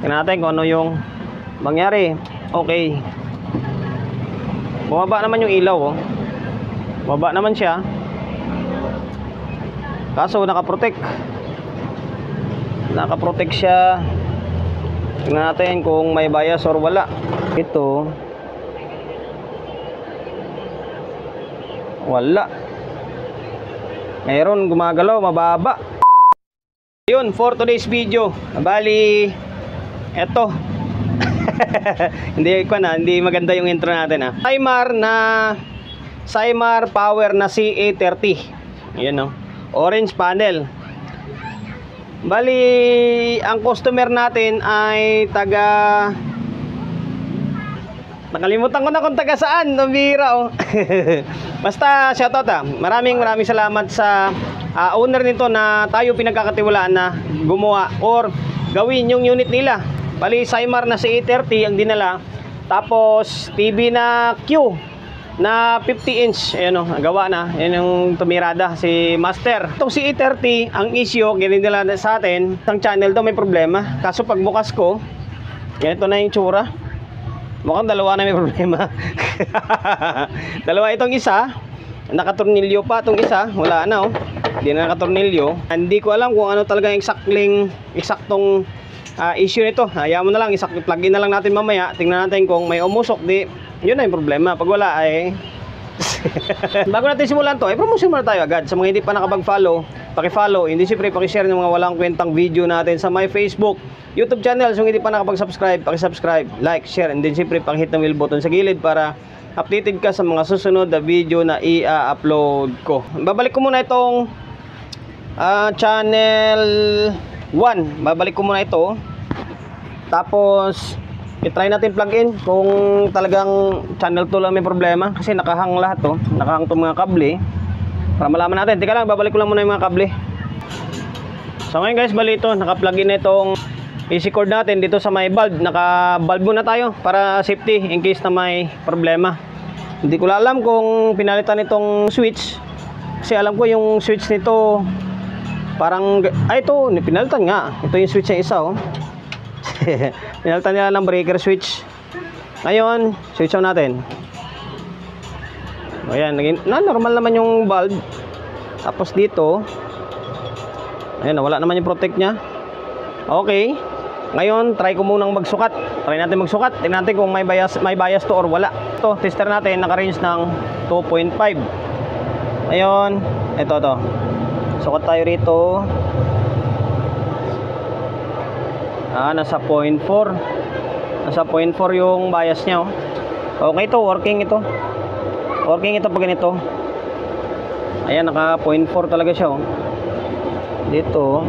Tingnan natin kung ano yung mangyari. Okay. Bumaba naman yung ilaw, oh. Bumaba naman siya. Kaso nakaprotect. Nakaprotect siya. Tingnan natin kung may bias or wala. Ito. Wala. Mayroon gumagalaw, mababa. Yun, for today's video. Bali, eto. Hindi maganda yung intro natin, ha. Cymar Power na CA30. Yan, no. Orange panel. Bali, ang customer natin ay nakalimutan ko na kung taga saan. Nabira, oh. Basta shoutout, ha. Maraming salamat sa owner nito na tayo pinagkakatiwalaan na gumawa or gawin yung unit nila. Bali, Cymar na CA30 ang dinala. Tapos TV na Q na 50 inch. Ayan, oh, gawa na. Yan yung tumirada si Master. Itong CA30, ang issue ginidala sa atin, isang channel daw may problema. Kaso pag bukas ko, ganito na yung tsura. Mukhang dalawa na may problema. Dalawa itong isa, nakatornilyo pa itong isa, wala na, oh. Hindi na nakatornilyo. Hindi ko alam kung ano talaga eksaktong issue nito. Hayaan mo na lang, plug in na lang natin mamaya. Tingnan natin kung may umusok, di yun na yung problema. Pag wala ay bago natin simulan to, promotion muna tayo agad. Sa mga hindi pa nakapag-follow, paki-follow, hindi siyempre paki-share ng mga walang kwentang video natin sa my Facebook, YouTube channel. So hindi pa nakapag-subscribe, paki-subscribe, like, share, and then siyempre paki-hit ng bell button sa gilid para updated ka sa mga susunod na video na i-upload ko. Babalik ko muna itong channel 1. Babalik ko muna ito. Tapos i-try natin plug in kung talagang channel 2 lang may problema. Kasi nakahang lahat to. Nakahang itong mga kable. Para malaman natin. Teka lang, babalik ko lang muna yung mga kable. So ngayon guys, bali ito. Naka-plug in na itong AC cord natin dito sa may bulb. Naka-bulb muna tayo para safety in case na may problema. Hindi ko alam kung pinalitan itong switch. Kasi alam ko yung switch nito parang, ito, pinalitan nga. Ito yung switch ng isa, oh. Pinalitan nila ng breaker switch. Ngayon, switch on natin. O yan, normal naman yung bulb. Tapos dito, ayan, wala naman yung protect nya. Okay. Ngayon, try ko munang magsukat. Try natin magsukat. Tingnan natin kung may bias to or wala. Ito, tester natin, naka-range ng 2.5. Ngayon, ito to. Sukat tayo rito. Nasa 0.4. Nasa 0.4 yung bias nya, oh. Okay to, working ito. Working ito pag ganito. Ayan, naka 0.4 talaga siya, oh. Dito.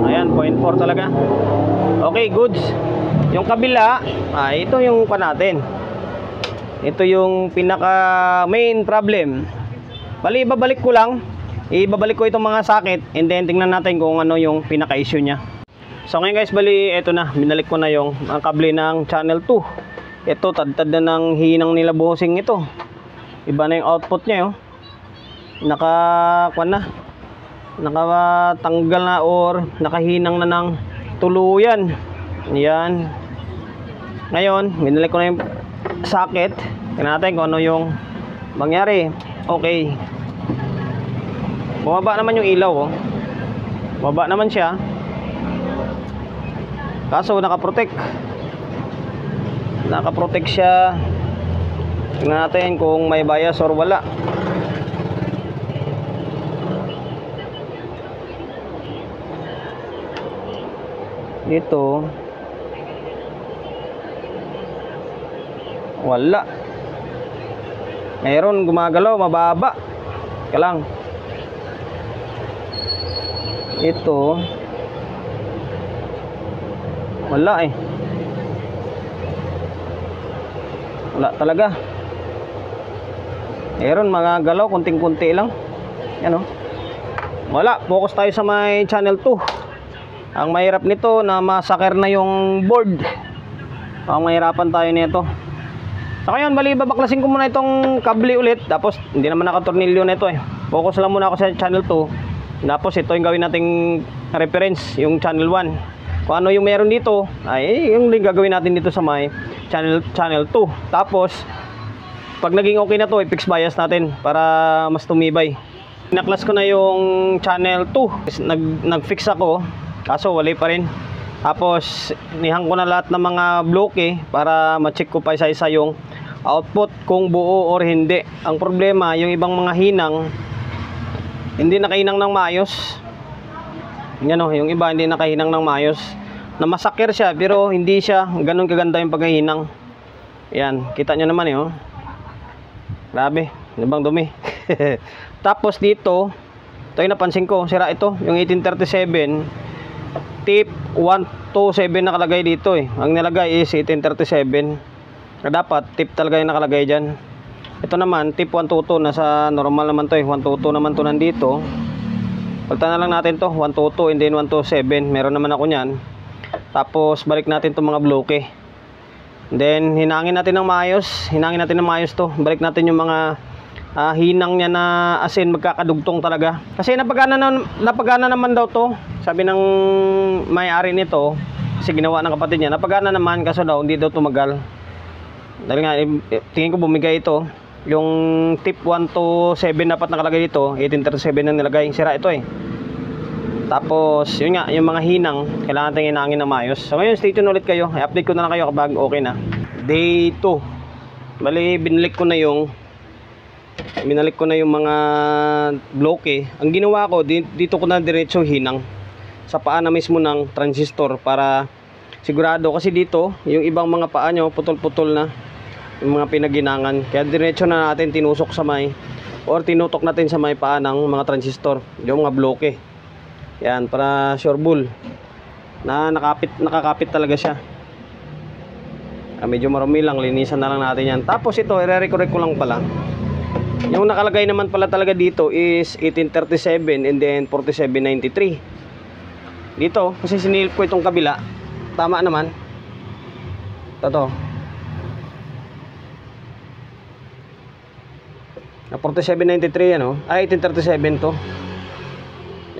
Ayan, 0.4 talaga. Okay, goods. Yung kabila, ito yung pa natin. Ito yung pinaka main problem. Bali, ibabalik ko lang. Ibabalik ko itong mga socket and then tingnan natin kung ano yung pinaka-issue nya. So ngayon guys, bali, ito na. Binalik ko na yung kable ng channel 2. Ito, tad-tad na ng hinang nila buhosing ito. Iba na yung output nya, oh. Nakatanggal na or nakahinang na ng tuluyan. Yan. Ngayon, binalik ko na yung socket. Tingnan natin kung ano yung mangyari. Okay. Bumaba naman yung ilaw, oh. Bumaba naman siya. Kaso nakaprotect. Nakaprotect siya. Tingnan natin kung may bias or wala. Dito wala. Mayroon gumagalaw, mababa. Teka lang. Ito wala, eh. Wala talaga. Mayroon mga galaw, kunting-kunti lang. Yan, oh. Wala. Focus tayo sa may channel 2. Ang mahirap nito na masakir na yung board. Ang mahirapan tayo nito. So ngayon, bali, babaklasin ko muna itong kable ulit. Tapos hindi naman nakatornilyo nito, eh. Focus lang muna ako sa channel 2. Tapos ito yung gawin nating reference, yung channel 1. kung ano yung meron dito, ay yung gagawin natin dito sa may channel 2. Tapos, pag naging okay na to, i-fix bias natin para mas tumibay. Naklas ko na yung channel 2. Nag-fix ako, kaso wala pa rin. Tapos, nihang ko na lahat ng mga bloke para ma-check ko pa isa-isa yung output kung buo or hindi. Ang problema, yung ibang mga hinang hindi nakahinang ng maayos. Yan o, yung iba hindi nakahinang ng maayos. Namasakir siya pero hindi siya ganun kaganda yung paghahinang. Yan, kita nyo naman eh oh. Grabe, nabang dumi. Tapos dito, ito yung napansin ko, sira ito, yung 1837 tip 127 nakalagay dito eh. Ang nilagay is 1837. Dapat tip talaga yung nakalagay dyan. Ito naman tip 122, nasa normal naman to eh. 122 naman to nandito. Palitan na lang natin to, 122 and then 127. Meron naman ako nyan. Tapos balik natin to mga bloke. Then hinangin natin ng maayos. Hinangin natin ng maayos to. Balik natin yung mga hinang niya na asin magkakadugtong talaga. Kasi napagana naman daw to. Sabi ng may-ari nito, kasi ginawa ng kapatid niya, napagana naman kaso daw hindi daw tumagal. Dahil nga tingin ko bumigay ito. Yung tip 127 dapat nakalagay dito, 1837 na nilagay. Sira ito eh. Tapos yun nga, yung mga hinang kailangan natin hinangin na maayos. So ngayon stay tuned ulit kayo. I-update ko na lang kayo kapag okay na. Day 2. Bali binalik ko na yung mga bloke. Ang ginawa ko, dito ko na diretso hinang sa paa na mismo ng transistor para sigurado, kasi dito yung ibang mga paa nyo putol-putol na yung mga pinaginangan. Kaya diretso na natin tinusok sa may or tinutok natin sa may paa ng mga transistor, yung mga bloke. Yan, para sure bull na nakakapit talaga siya. Medyo marumi lang, linisan na lang natin yan. Tapos ito, i-re-correct ko lang pala. Yung nakalagay naman pala talaga dito is 1837 and then 4793. Dito, kasi sinilip ko itong kabila. Tama naman. Ito. Na 4793 ano? Ay 1837 to.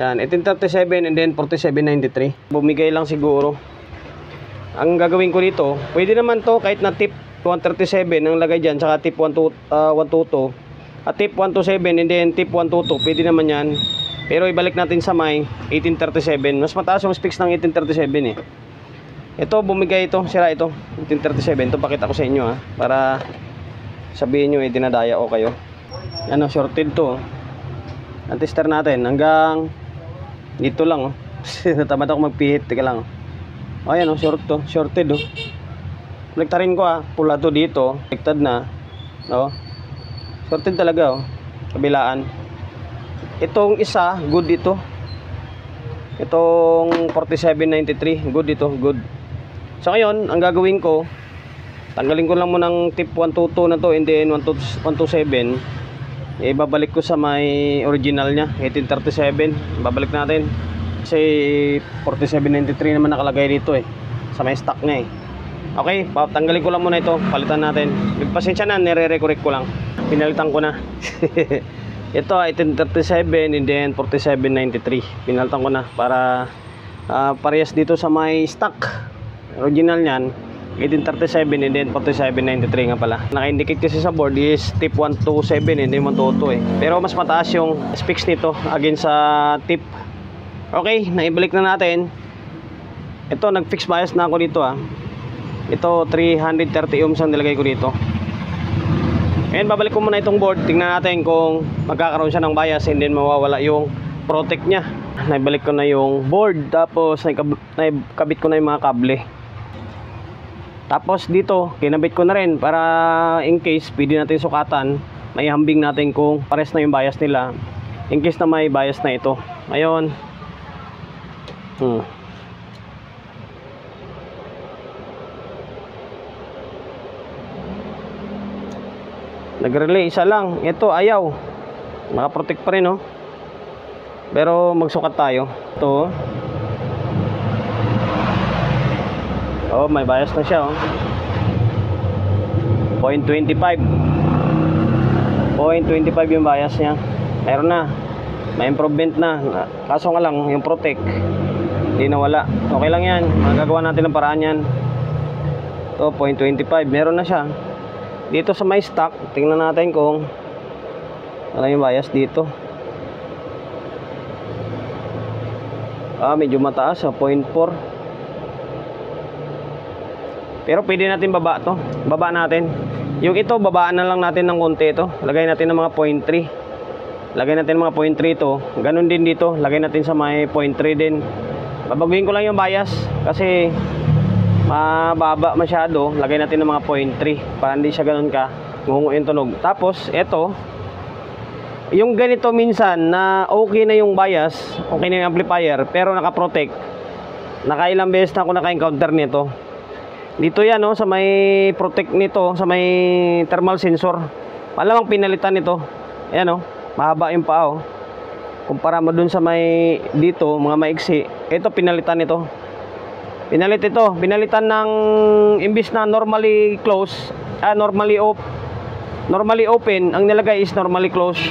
Yan, 1837 and then 4793. Bumigay lang siguro. Ang gagawin ko dito, pwede naman to kahit na tip 137 ang lagay diyan, saka tip 122 at tip 127 and then tip 122, pwede naman yan. Pero ibalik natin sa may 1837. Mas mataas yung specs ng 1837 eh. Ito bumigay ito, sira ito 1837. Ito pakita ko sa inyo ha, para sabihin nyo eh dinadaya ko kayo. Ano, shorted to. Ang tester natin hanggang dito lang oh. Natamad ako magpihit, teka lang. Oh, ayan oh, shorted oh. Plektarin ko ah, pula to dito, plektad na. Oh. Shorted talaga oh, kabilaan. Itong isa, good dito. Itong 4793, good dito, good. So ngayon, ang gagawin ko, tanggalin ko lang muna ng tip 122 na to and then 127. Ibabalik ko sa may original nya, 1837. Babalik natin. Kasi 4793 naman nakalagay dito eh, sa may stock nya eh. Okay, tanggalin ko lang muna ito, palitan natin. Pasensya na, nire-correct ko lang. Pinalitan ko na. Ito 1837 and then 4793. Pinalitan ko na para parehas dito sa may stock. Original niyan 1837 and then 4793 nga pala. Naka-indicate kasi sa board is tip 127 and then 122 eh. Pero mas mataas yung specs nito against sa tip. Okay, naibalik na natin. Ito, nag-fix bias na ako dito ah. Ito 330 ohms ang nilagay ko dito. Ngayon babalik ko muna itong board. Tingnan natin kung magkakaroon siya ng bias and then mawawala yung protect nya. Naibalik ko na yung board. Tapos naikabit ko na yung mga kable. Tapos dito kinabit ko na rin para in case pwede natin sukatan. May hambing natin kung pares na yung bias nila, in case na may bias na ito. Ngayon nag-relay isa lang. Ito ayaw. Naka-protect pa rin oh. Pero magsukat tayo. Ito. Oh, may bias na siya oh. 0.25. 0.25 yung bias niya. Meron na. May improvement na. Kaso nga lang yung protect Hindi nawala. Okay lang yan. Magagawa natin ng paraan yan. Ito, 0.25. Meron na siya. Dito sa may stock, tingnan natin kung ano yung bias dito. Medyo mataas, 0.4. Pero pwede natin baba to. Baba natin. Yung ito, babaan na lang natin ng konti ito. Lagay natin ng mga 0.3. Lagay natin ng mga 0.3 ito. Ganun din dito. Lagay natin sa may 0.3 din. Babaguhin ko lang yung bias kasi mababa masyado. Lagay natin ng mga 0.3 para hindi siya ganun ka ngungu yung tunog. Tapos ito, yung ganito minsan na okay na yung bias, okay na yung amplifier, pero naka-protect. Nakailang beses na ako naka-encounter nito. Dito yan, sa may protect nito, sa may thermal sensor. Malamang pinalitan nito. Ayan, mahaba yung paa, kumpara mo dun sa may dito, mga maiksi. Ito pinalitan nito. Pinalitan ng imbis na normally close, normally open, ang nilagay is normally close.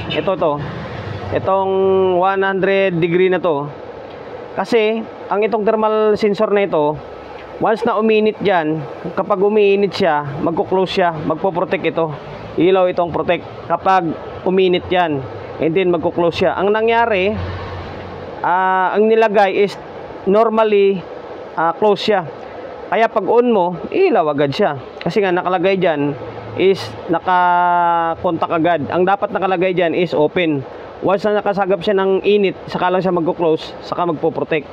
Itong 100 degree na to. Kasi ang itong thermal sensor na ito, once na uminit dyan, kapag umiinit siya, magko-close siya, magpo-protect ito. Ilaw itong protect kapag uminit yan, and then magko-close siya. Ang nangyari, ang nilagay is normally close siya. Kaya pag on mo, ilaw agad siya. Kasi nga nakalagay dyan is naka-contact agad. Ang dapat nakalagay dyan is open. Once na nakasagap siya ng init, saka lang siya magko-close, saka magpo-protect.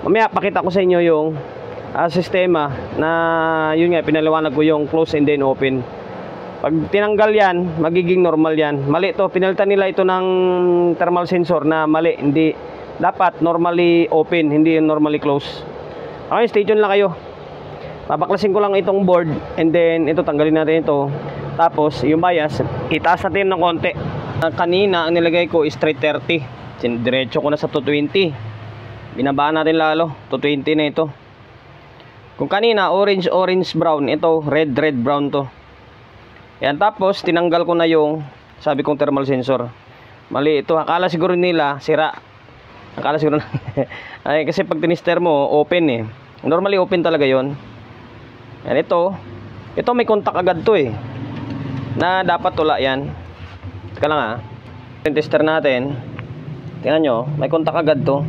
Mamaya pakita ko sa inyo yung sistema na yun nga, pinaliwanag ko yung close and then open. Pag tinanggal yan, magiging normal yan. Mali to, pinalitan nila ito ng thermal sensor na mali. Hindi, dapat normally open, hindi normally close. Okay, stay tuned lang kayo. Babaklasin ko lang itong board and then ito tanggalin natin ito. Tapos yung bias, itaas natin ng konti. Kanina ang nilagay ko is 330. Diretso ko na sa 220. Binabaan natin lalo, 220 na ito. Kung kanina orange brown, ito red brown to. Yan, tapos tinanggal ko na yung sabi kong thermal sensor. Mali ito, akala siguro nila sira. Akala siguro ay, kasi pag tinister mo open normally open talaga yon. Yan, ito may contact agad to na dapat wala yan. Teka lang yung tester natin, tingnan nyo, may contact agad to.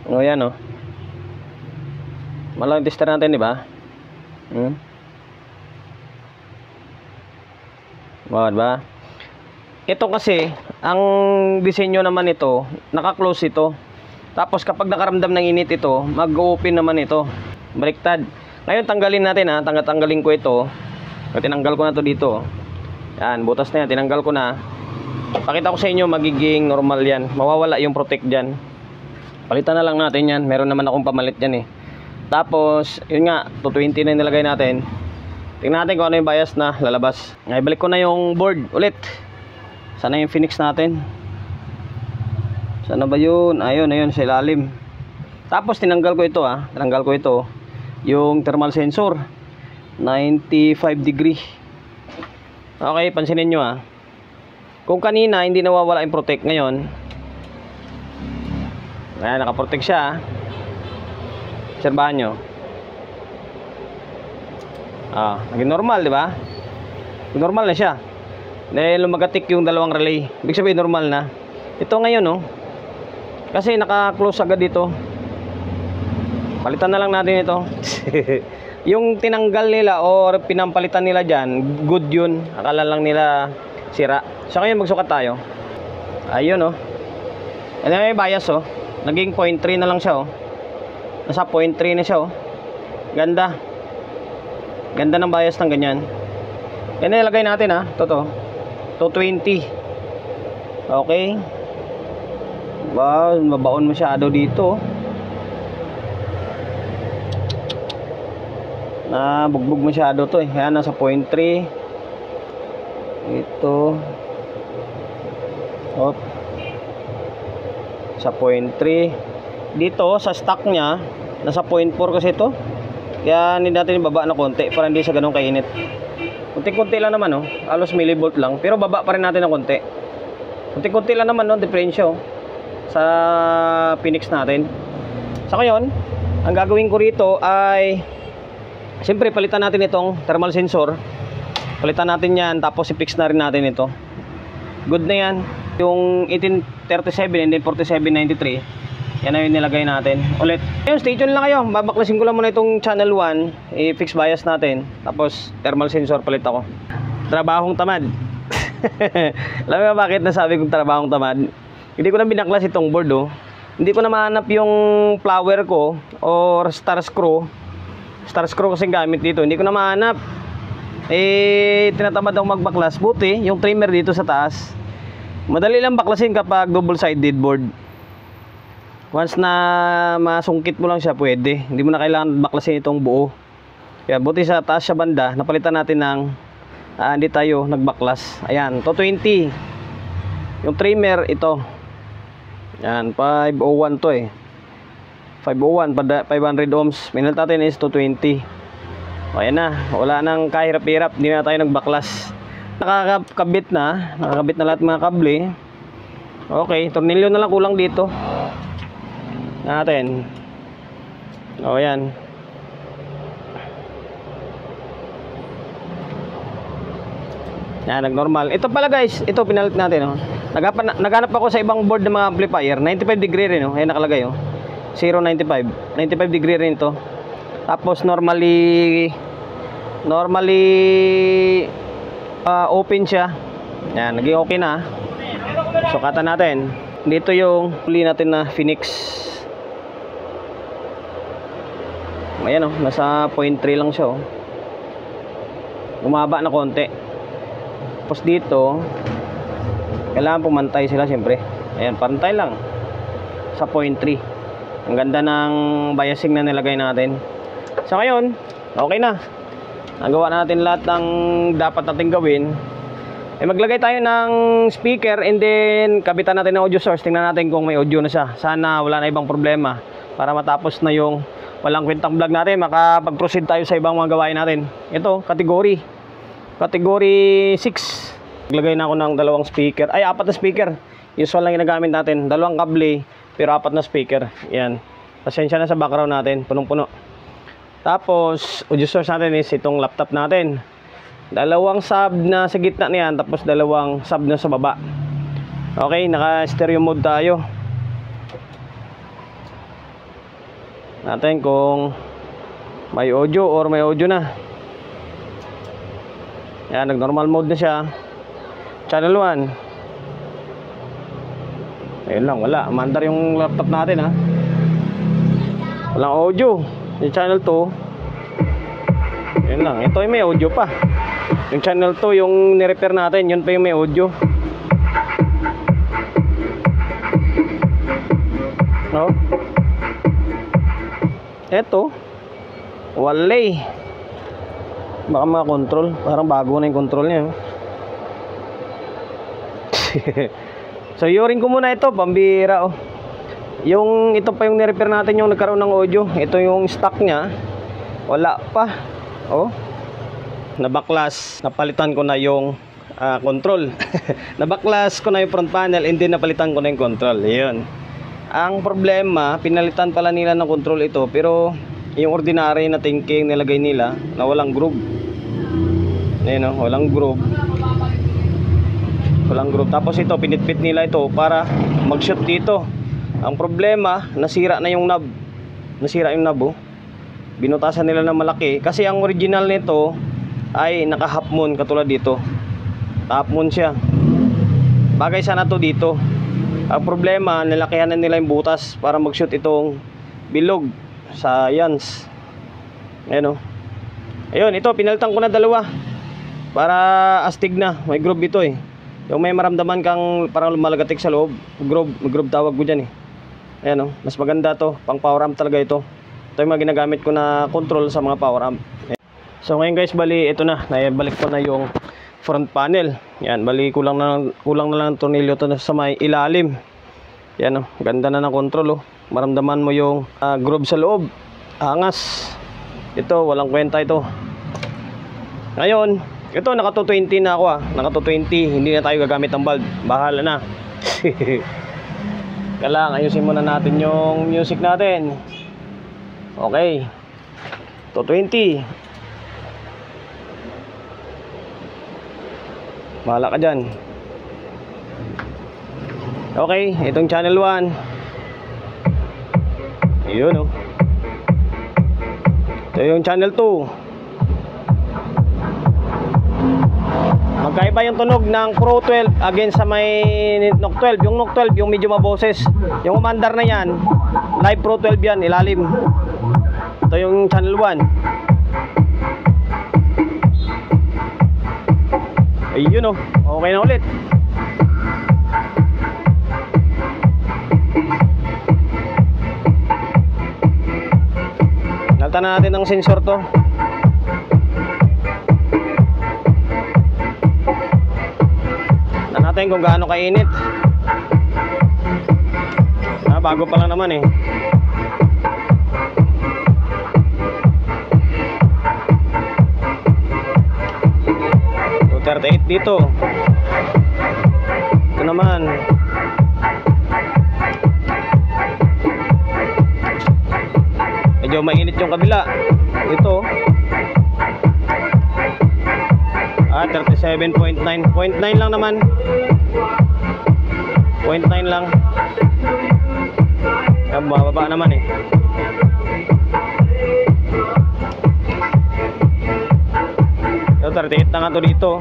Yan malang tester natin, di ba? Ba? Ito kasi, ang disenyo naman ito, naka-close ito. Tapos kapag nakaramdam ng init ito, mag-open naman ito. Baliktad. Ngayon tanggalin natin tanggalin ko ito. Tinanggal ko na to dito. Yan, butas na yan, tinanggal ko na. Pakita ko sa inyo, magiging normal yan. Mawawala yung protect dyan. Palitan na lang natin yan. Meron naman akong pamalit dyan Tapos, yun nga, 220 na nilagay natin. Tingnan natin kung ano yung bias na lalabas. Ngayon, balik ko na yung board ulit. Sana yung Phoenix natin. Sana ba yun? Ayun, sa ilalim. Tapos, tinanggal ko ito Tinanggal ko ito. Yung thermal sensor. 95 degree. Okay, pansinin nyo Kung kanina, hindi nawawala yung protect. Ngayon, ayan, nakaprotect siya. Obserbahan nyo. Naging normal, di ba? Normal na siya. Dahil lumagatik yung dalawang relay. Ibig sabihin normal na. Ito ngayon, kasi naka-close agad dito. Palitan na lang natin ito. Yung tinanggal nila or pinampalitan nila dyan, good yun. Akala lang nila sira. So ngayon magsukat tayo. Ayun Ano may bias naging 0.3 na lang siya Nasa 0.3 na siya Ganda. Ganda ng bias ng ganyan. Yan na ilagay natin Toto 220. Okay. Wow, mabaon masyado dito. Bugbog masyado to Yan, nasa 0.3. Ito. Sa 0.3. Dito sa stock niya nasa 0.4 kasi ito. Kaya hindi natin ibaba na konti para hindi siya ganun kainit. Kunti-kunti lang naman halos millivolt lang, pero baba pa rin natin ng konti. Kunti-kunti lang naman, no, diferensyo sa Phoenix natin. So ngayon, ang gagawin ko rito ay siyempre palitan natin itong thermal sensor. Palitan natin yan, tapos i-fix na rin natin ito. Good na yan. Yung 1837 and then 4793, yan na yung nilagay natin ulit. Ayun, stay tuned lang kayo. Babaklasin ko lang muna itong channel 1, i-fix bias natin, tapos thermal sensor palit ako. Trabahong tamad. Alam mo bakit nasabi kong trabahong tamad? Hindi ko na binaklas itong board, oh. Hindi ko na mahanap yung flower ko or star screw. Star screw kasi gamit dito, hindi ko na mahanap. Tinatamad akong magbaklas. Buti yung trimmer dito sa taas, madali lang baklasin kapag double sided board. Once na masungkit mo lang siya, pwede. Hindi mo na kailangan baklasin itong buo. Kaya buti sa taas siya banda, napalitan natin ng hindi tayo nagbaklas. Ayan, 220 yung trimmer ito. Yan, 501 to eh. 501, 500 ohms. Minult natin is 220. O, ayan na. Wala nang kahirap-hirap. Hindi na tayo nagbaklas. Nakakabit na lahat mga kable. Okay, tornilyo na lang kulang dito natin. O, ayan. Yan, nag-normal. Ito pala guys, ito pinalit natin, oh. Naghanap ako sa ibang board ng mga amplifier. 95 degree rin, oh. Ayan nakalagay, oh. 095. 95 degree rin ito. Tapos normally open siya. Yan, naging okay na. Sukatan natin. Dito yung huli natin na Phoenix. Ayan, oh, nasa 0.3 lang siya, oh. Bumaba na konti. Tapos dito, kailangan pumantay sila siyempre. Ayan, pantay lang sa 0.3. Ang ganda ng biasing na nilagay natin. So ngayon, okay na. Nagawa na natin lahat ng dapat natin gawin. Maglagay tayo ng speaker and then kabitan natin ng audio source. Tingnan natin kung may audio na siya. Sana wala na ibang problema para matapos na yung walang kwentang vlog natin. Makapag-proceed tayo sa ibang mga gawain natin. Ito, category 6. Naglagay na ako ng 2 speaker. Ay, 4 na speaker. Usual lang ginagamit natin. 2 kable, pero 4 na speaker. Yan. Pasensya na sa background natin. Punong-puno. Tapos, audio source natin is itong laptop natin. 2 sub na sa gitna niyan. Tapos 2 sub na sa baba. Okay, naka-stereo mode tayo. Natin kung may audio or may audio na. Yan, nag-normal mode na siya. Channel 1. Ayun lang, wala. Mandar yung laptop natin, ha. Walang audio. Yung channel 2. Ayun lang. Ito yung may audio pa. Yung channel 2, yung ni-repair natin, yun pa yung may audio. No? Ito. Walay. Baka makakontrol. Parang bago na yung control niya. So, i-ring ko muna ito. Pambira, oh. Yung ito pa yung ni-repair natin yung nagkaroon ng audio. Ito yung stock niya. Wala pa. Oh. Nabaklas. Napalitan ko na yung control. Nabaklas ko na yung front panel and then napalitan ko na yung control. Yun. Ang problema, pinalitan pala nila ng control ito. Pero yung ordinary na thinking nilagay nila na walang groove. Ayun, oh, walang groove. Walang groove. Tapos ito, pinitpit nila ito para mag-shoot dito. Ang problema, nasira na yung knob. Nasira yung knob, oh. Binutasan nila ng malaki. Kasi ang original nito ay naka-half moon katulad dito. Half moon siya. Bagay sana to dito. Ang problema, nilakihan na nila yung butas para mag-shoot itong bilog sa yans. Ayan, oh. Ayun, ito, pinalitan ko na 2 para astig na. May groove ito, eh. Yung may maramdaman kang parang lumalagatik sa loob, groove tawag ko dyan, eh. Ayan, oh. Mas maganda to. Pang power amp talaga ito. Ito yung mga ginagamit ko na control sa mga power amp. Ayan. So ngayon guys, bali ito na. Naibalik ko na yung front panel. Yan, bali kulang na lang tornilyo to sa may ilalim. Yan, oh. Ganda na ng control, oh. Maramdaman mo yung groove sa loob. Angas. Ito, walang kwenta ito. Ngayon, Ito, naka 220 na ako Naka 220, hindi na tayo gagamit ng bulb. Bahala na. Kailangan ayusin muna natin yung music natin. Okay. 220. Bahala ka dyan. Okay, itong channel 1. Yun Ito yung channel 2. Magkaiba yung tunog ng Pro 12 against sa may Nook 12. Yung Nook 12, yung medyo maboses. Yung umandar na yan, live Pro 12 yan, ilalim. Ito yung channel 1. Ayun okay na ulit. Nalta na natin ang sensor to. Natin kung gaano kainit. Bago pa lang naman 238 dito. Ito naman. Medyo mainit yung kabila. Ito 37.9. 0.9 lang naman. 0.9 lang. Bababa naman Ito 38 na nga to dito.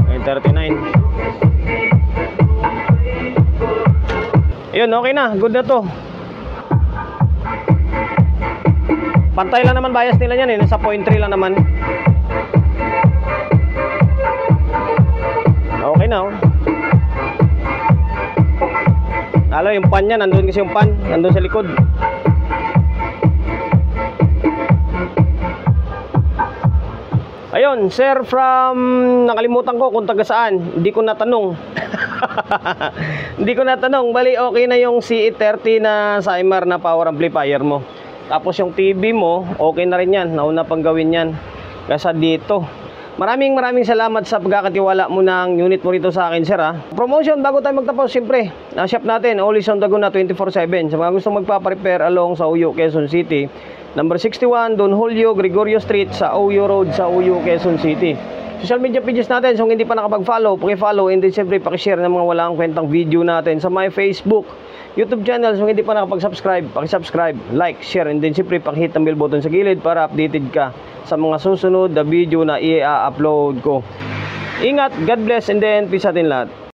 Ay 39. Ayun, okay na. Good na to. Pantay lang naman bias nila yan nasa 0.3 lang naman. Okay na Lalo yung pan niya, nandun kasi yung pan, nandun sa likod. Ayun, sir from, nakalimutan ko kung taga saan, hindi ko natanong. Hindi ko natanong, bali okay na yung CE30 na Cymar na power amplifier mo. Tapos yung TV mo, okay na rin yan. Nauna pang gawin yan. Kasi dito. Maraming salamat sa pagkakatiwala mo ng unit mo rito sa akin, sir Promotion, bago tayo magtapos, siyempre, shop natin, always on the go na 24/7. Sa mga gustong magpa-repair along sa Uyo, Quezon City. Number 61, Don Julio Gregorio Street sa Uyo Road sa Uyo, Quezon City. Social media pages natin, so kung hindi pa nakapag-follow, paki-follow and then siyempre paki-share ng mga walang kwentang video natin sa my Facebook, YouTube channel. So kung hindi pa nakapag-subscribe, paki-subscribe, like, share, and then siyempre paki-hit ang bell button sa gilid para updated ka sa mga susunod na video na i-upload ko. Ingat, God bless, and then peace atin lahat.